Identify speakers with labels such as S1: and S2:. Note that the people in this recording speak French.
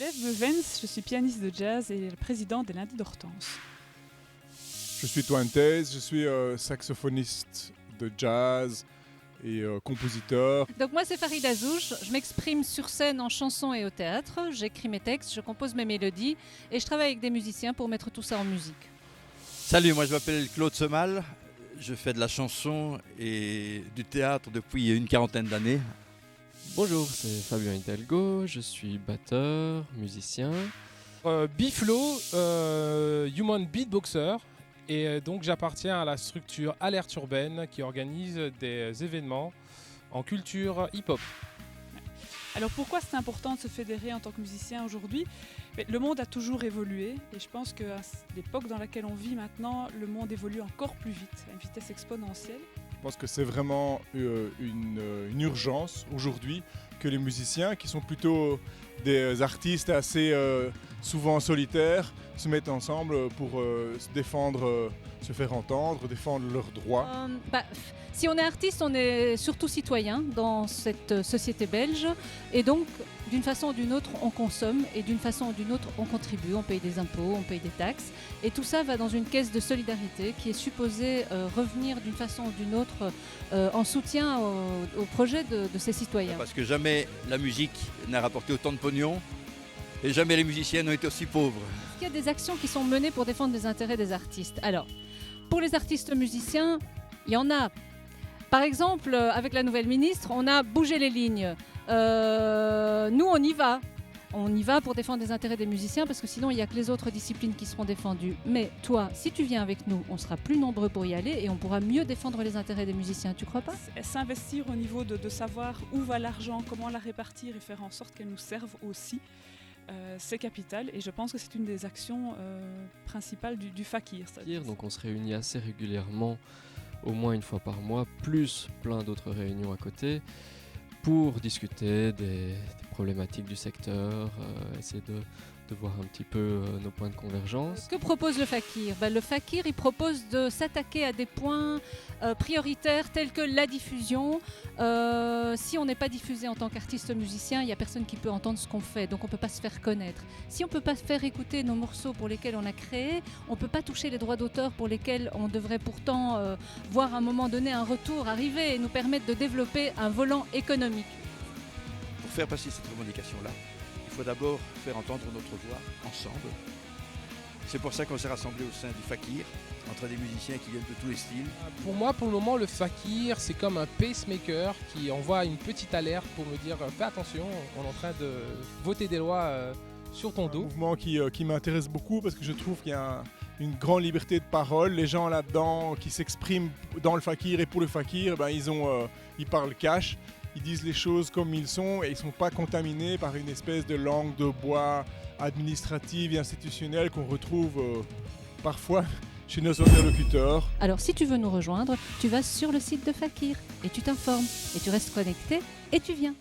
S1: Lev Beuvens, je suis pianiste de jazz et le président des Lundis d'Hortense.
S2: Je suis Toine Thèse, je suis saxophoniste de jazz et compositeur.
S3: Donc moi c'est Farid Azouch, je m'exprime sur scène en chanson et au théâtre, j'écris mes textes, je compose mes mélodies et je travaille avec des musiciens pour mettre tout ça en musique.
S4: Salut, moi je m'appelle Claude Semal, je fais de la chanson et du théâtre depuis une quarantaine d'années.
S5: Bonjour, c'est Fabien Hidalgo, je suis batteur, musicien.
S6: Biflo, human beatboxer, et donc j'appartiens à la structure Alerte Urbaine qui organise des événements en culture hip-hop.
S1: Alors pourquoi c'est important de se fédérer en tant que musicien aujourd'hui ? Le monde a toujours évolué et je pense qu'à l'époque dans laquelle on vit maintenant, le monde évolue encore plus vite, à une vitesse exponentielle.
S2: Je pense que c'est vraiment une urgence aujourd'hui que les musiciens, qui sont plutôt des artistes assez souvent solitaires, se mettent ensemble pour se défendre, se faire entendre, défendre leurs droits.
S3: Si on est artiste, on est surtout citoyen dans cette société belge et donc d'une façon ou d'une autre on consomme et d'une façon ou d'une autre on contribue, on paye des impôts, on paye des taxes et tout ça va dans une caisse de solidarité qui est supposée revenir d'une façon ou d'une autre en soutien au projet de ces citoyens.
S4: Parce que jamais la musique n'a rapporté autant de pognon et jamais les musiciens n'ont été aussi pauvres.
S3: Il y a des actions qui sont menées pour défendre les intérêts des artistes. Alors, pour les artistes musiciens, il y en a. Par exemple, avec la nouvelle ministre, on a bougé les lignes. Nous, on y va. On y va pour défendre les intérêts des musiciens parce que sinon, il n'y a que les autres disciplines qui seront défendues. Mais toi, si tu viens avec nous, on sera plus nombreux pour y aller et on pourra mieux défendre les intérêts des musiciens. Tu crois pas ?
S1: S'investir au niveau de savoir où va l'argent, comment la répartir et faire en sorte qu'elle nous serve aussi, c'est capital et je pense que c'est une des actions principales du Fakir.
S5: Donc on se réunit assez régulièrement, au moins une fois par mois, plus plein d'autres réunions à côté, pour discuter des problématiques du secteur, essayer de voir un petit peu nos points de convergence.
S3: Que propose le Fakir ? Le Fakir, il propose de s'attaquer à des points prioritaires tels que la diffusion. Si on n'est pas diffusé en tant qu'artiste musicien, il n'y a personne qui peut entendre ce qu'on fait, donc on ne peut pas se faire connaître. Si on ne peut pas faire écouter nos morceaux pour lesquels on a créé, on ne peut pas toucher les droits d'auteur pour lesquels on devrait pourtant voir à un moment donné un retour arriver et nous permettre de développer un volant économique.
S4: Pour faire passer cette revendication-là, il faut d'abord faire entendre notre voix ensemble. C'est pour ça qu'on s'est rassemblés au sein du Fakir, entre des musiciens qui viennent de tous les styles.
S6: Pour moi, pour le moment, le Fakir, c'est comme un pacemaker qui envoie une petite alerte pour me dire « Fais attention, on est en train de voter des lois sur ton dos ».
S2: Un mouvement qui m'intéresse beaucoup parce que je trouve qu'il y a une grande liberté de parole. Les gens là-dedans qui s'expriment dans le Fakir et pour le Fakir, ils parlent cash. Ils disent les choses comme ils sont et ils ne sont pas contaminés par une espèce de langue de bois administrative et institutionnelle qu'on retrouve parfois chez nos interlocuteurs.
S3: Alors si tu veux nous rejoindre, tu vas sur le site de Fakir et tu t'informes et tu restes connecté et tu viens.